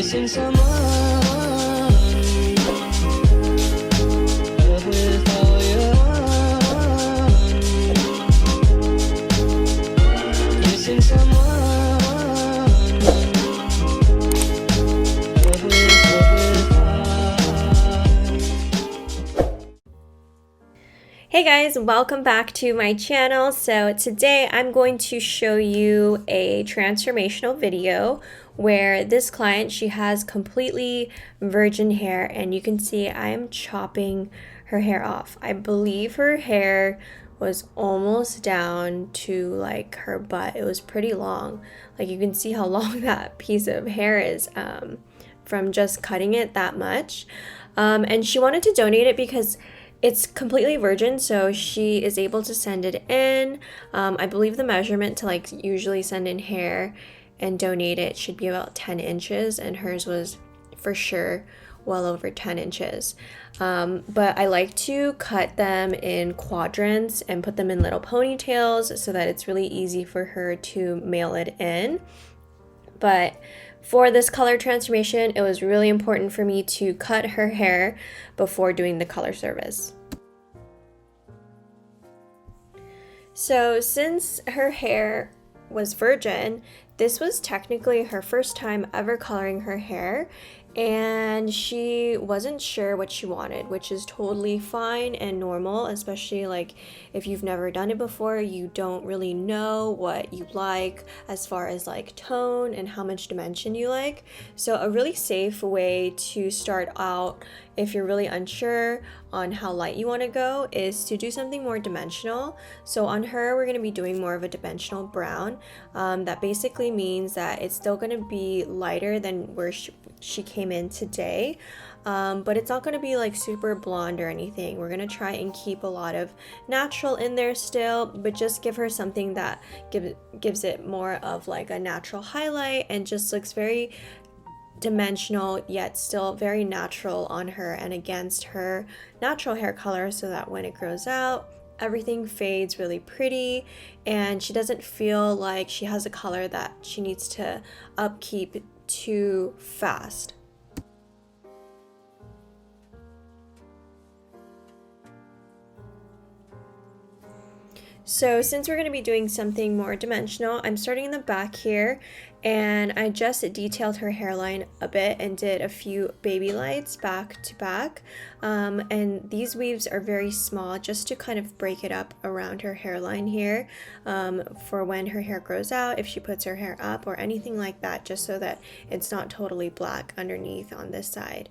missing someone. Love with all your heart. Missing someone. Love with heart. Hey guys, welcome back to my channel. So today I'm going to show you a transformational video where this client, she has completely virgin hair, and you can see I am chopping her hair off. I believe her hair was almost down to like her butt. It was pretty long. Like you can see how long that piece of hair is from just cutting it that much. And she wanted to donate it because it's completely virgin, so she is able to send it in. I believe the measurement to like usually send in hair and donate it should be about 10 inches, and hers was for sure well over 10 inches. But I like to cut them in quadrants and put them in little ponytails so that it's really easy for her to mail it in. But for this color transformation, it was really important for me to cut her hair before doing the color service. So since her hair was virgin, this was technically her first time ever coloring her hair, and she wasn't sure what she wanted, which is totally fine and normal, especially like if you've never done it before, you don't really know what you like as far as like tone and how much dimension you like. So a really safe way to start out if you're really unsure on how light you want to go is to do something more dimensional. So on her, we're going to be doing more of a dimensional brown. That basically means that it's still going to be lighter than where she came in today, but it's not going to be like super blonde or anything. We're going to try and keep a lot of natural in there still, but just give her something that gives it more of like a natural highlight and just looks very dimensional yet still very natural on her and against her natural hair color, so that when it grows out, everything fades really pretty and she doesn't feel like she has a color that she needs to upkeep too fast. So since we're going to be doing something more dimensional, I'm starting in the back here, and I just detailed her hairline a bit and did a few baby lights back to back. And these weaves are very small just to kind of break it up around her hairline here for when her hair grows out, if she puts her hair up or anything like that, just so that it's not totally black underneath on this side.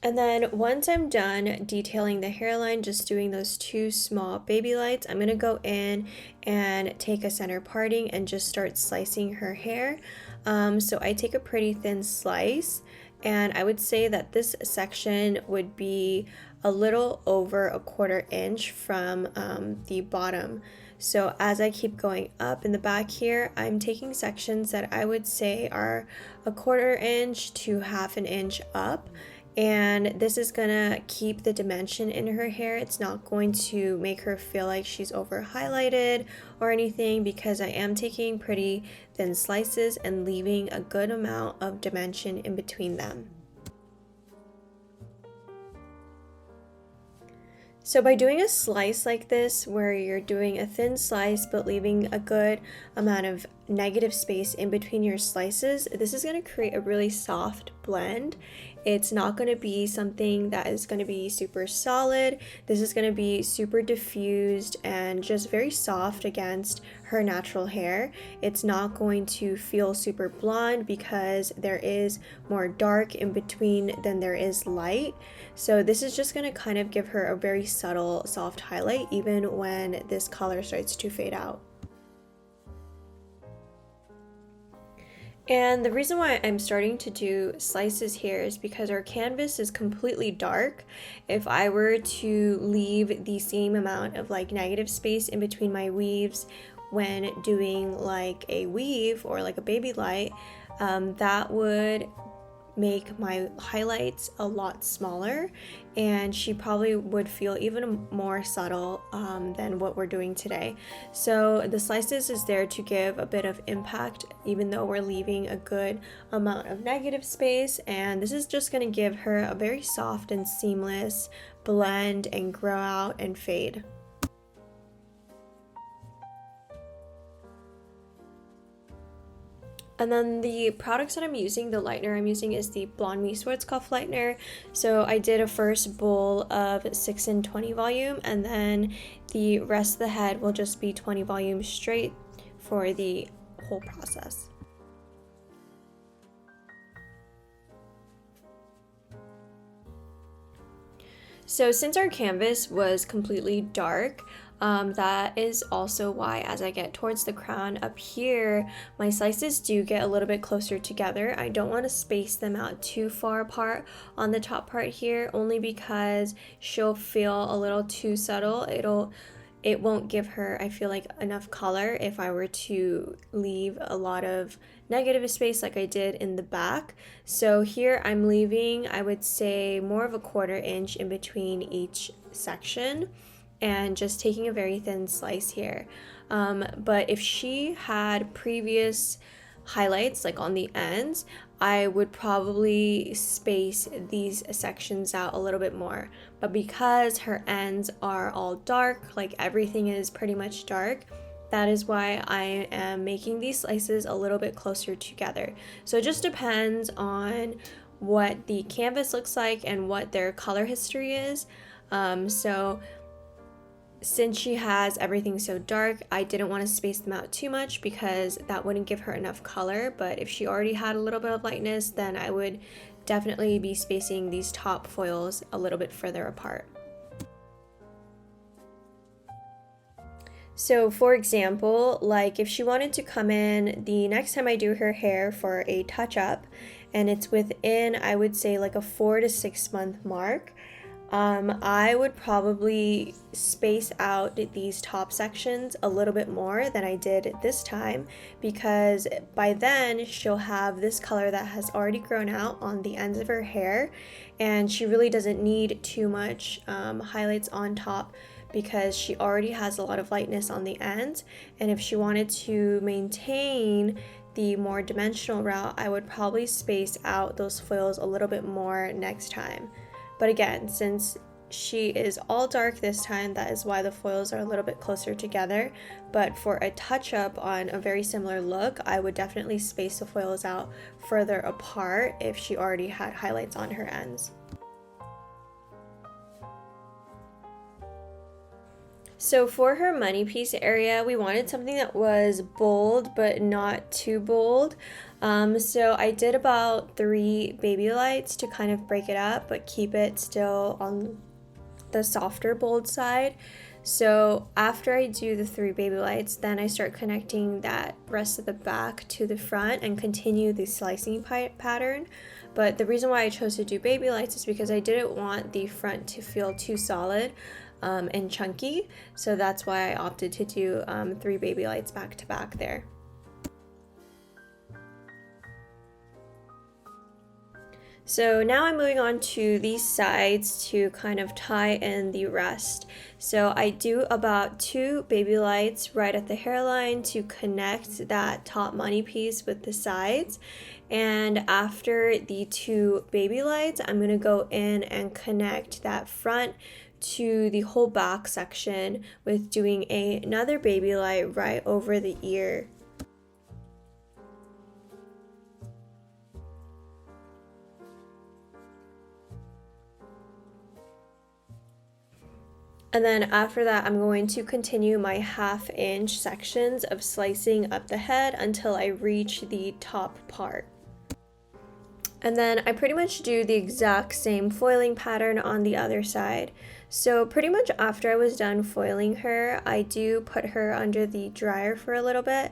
And then once I'm done detailing the hairline, just doing those two small baby lights, I'm gonna go in and take a center parting and just start slicing her hair. So I take a pretty thin slice, and I would say that this section would be a little over a 1/4 inch from the bottom. So as I keep going up in the back here, I'm taking sections that I would say are a 1/4 inch to 1/2 inch up. And this is gonna keep the dimension in her hair. It's not going to make her feel like she's over highlighted or anything, because I am taking pretty thin slices and leaving a good amount of dimension in between them. So by doing a slice like this, where you're doing a thin slice but leaving a good amount of negative space in between your slices, this is going to create a really soft blend. It's not going to be something that is going to be super solid. This is going to be super diffused and just very soft against her natural hair. It's not going to feel super blonde because there is more dark in between than there is light. So this is just going to kind of give her a very subtle soft highlight even when this color starts to fade out. And the reason why I'm starting to do slices here is because our canvas is completely dark. If I were to leave the same amount of like negative space in between my weaves when doing like a weave or like a baby light, that would make my highlights a lot smaller, and she probably would feel even more subtle than what we're doing today. So the slices is there to give a bit of impact, even though we're leaving a good amount of negative space, and this is just going to give her a very soft and seamless blend and grow out and fade. And then the products that I'm using, the lightener I'm using is the Blonde Me Schwarzkopf lightener. So I did a first bowl of 6 and 20 volume, and then the rest of the head will just be 20 volume straight for the whole process. So since our canvas was completely dark, that is also why as I get towards the crown up here, my slices do get a little bit closer together. I don't want to space them out too far apart on the top part here, only because she'll feel a little too subtle. It won't give her, I feel like, enough color if I were to leave a lot of negative space like I did in the back. So here I'm leaving, I would say, more of a 1/4 inch in between each section, and just taking a very thin slice here. But if she had previous highlights like on the ends, I would probably space these sections out a little bit more. But because her ends are all dark, like everything is pretty much dark, that is why I am making these slices a little bit closer together. So it just depends on what the canvas looks like and what their color history is. So since she has everything so dark, I didn't want to space them out too much because that wouldn't give her enough color. But if she already had a little bit of lightness, then I would definitely be spacing these top foils a little bit further apart. So for example, like if she wanted to come in the next time I do her hair for a touch-up, and it's within, I would say, like a 4 to 6 month mark, I would probably space out these top sections a little bit more than I did this time, because by then she'll have this color that has already grown out on the ends of her hair, and she really doesn't need too much highlights on top because she already has a lot of lightness on the ends. And if she wanted to maintain the more dimensional route, I would probably space out those foils a little bit more next time. But again, since she is all dark this time, that is why the foils are a little bit closer together. But for a touch-up on a very similar look, I would definitely space the foils out further apart if she already had highlights on her ends. So for her money piece area, we wanted something that was bold but not too bold. So I did about 3 baby lights to kind of break it up but keep it still on the softer bold side. So after I do the 3 baby lights, then I start connecting that rest of the back to the front and continue the slicing pattern. But the reason why I chose to do baby lights is because I didn't want the front to feel too solid and chunky, so that's why I opted to do 3 baby lights back to back there. So now I'm moving on to these sides to kind of tie in the rest. So I do about 2 baby lights right at the hairline to connect that top money piece with the sides. And after the 2 baby lights, I'm going to go in and connect that front to the whole back section with doing another baby light right over the ear. And then after that, I'm going to continue my 1/2 inch sections of slicing up the head until I reach the top part. And then I pretty much do the exact same foiling pattern on the other side. So pretty much after I was done foiling her, I do put her under the dryer for a little bit.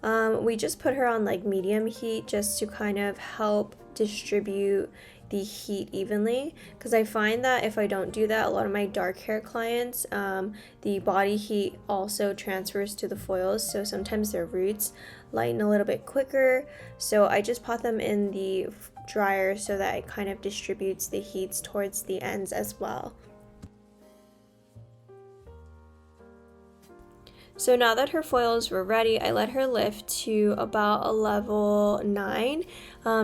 We just put her on like medium heat just to kind of help distribute the heat evenly, because I find that if I don't do that, a lot of my dark hair clients, the body heat also transfers to the foils, so sometimes their roots lighten a little bit quicker. So I just put them in the dryer so that it kind of distributes the heats towards the ends as well. So now that her foils were ready, I let her lift to about a level 9.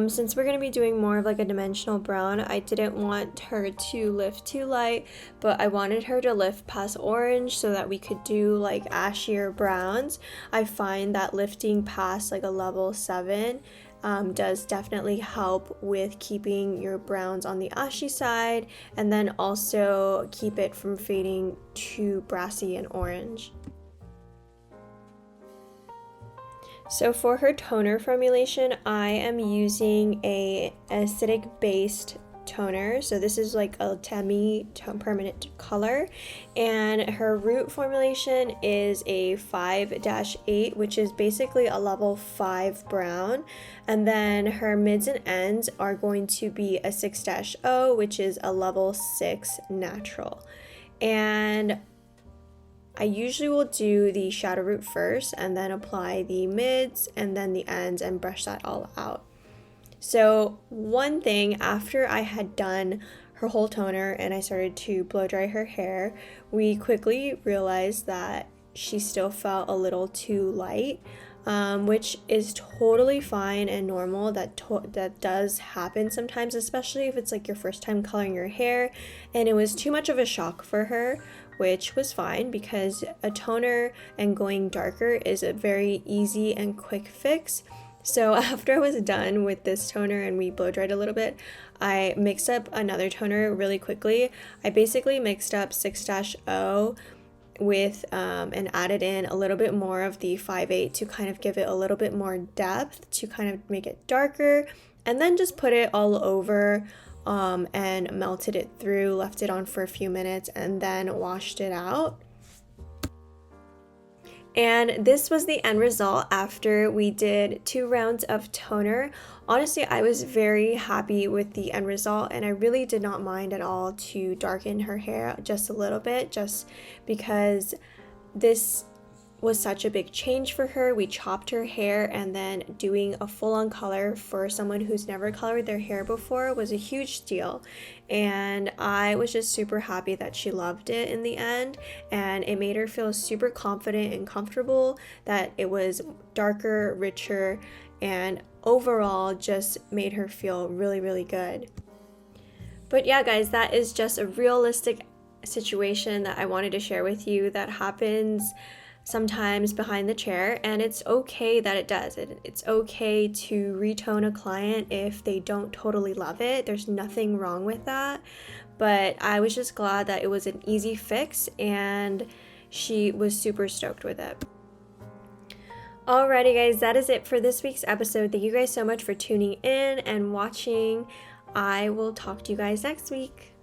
Since we're going to be doing more of like a dimensional brown, I didn't want her to lift too light, but I wanted her to lift past orange so that we could do like ashier browns. I find that lifting past like a level 7 does definitely help with keeping your browns on the ashy side, and then also keep it from fading too brassy and orange. So for her toner formulation, I am using a acidic based toner. So this is like a Temi permanent color, and her root formulation is a 5-8, which is basically a level 5 brown, and then her mids and ends are going to be a 6-0, which is a level 6 natural. And I usually will do the shadow root first and then apply the mids and then the ends and brush that all out. So one thing, after I had done her whole toner and I started to blow dry her hair, we quickly realized that she still felt a little too light, which is totally fine and normal. That does happen sometimes, especially if it's like your first time coloring your hair, and it was too much of a shock for her, which was fine because a toner and going darker is a very easy and quick fix. So after I was done with this toner and we blow dried a little bit, I mixed up another toner really quickly. I basically mixed up 6-0 with and added in a little bit more of the 5-8 to kind of give it a little bit more depth, to kind of make it darker, and then just put it all over and melted it through, left it on for a few minutes, and then washed it out. And this was the end result after we did 2 rounds of toner. Honestly, I was very happy with the end result, and I really did not mind at all to darken her hair just a little bit, just because this was such a big change for her. We chopped her hair, and then doing a full-on color for someone who's never colored their hair before was a huge deal, and I was just super happy that she loved it in the end, and it made her feel super confident and comfortable that it was darker, richer, and overall just made her feel really, really good. But yeah, guys, that is just a realistic situation that I wanted to share with you that happens sometimes behind the chair, and it's okay that it does. It's okay to retone a client if they don't totally love it. There's nothing wrong with that, but I was just glad that it was an easy fix and she was super stoked with it. Alrighty guys, that is it for this week's episode. Thank you guys so much for tuning in and watching. I will talk to you guys next week.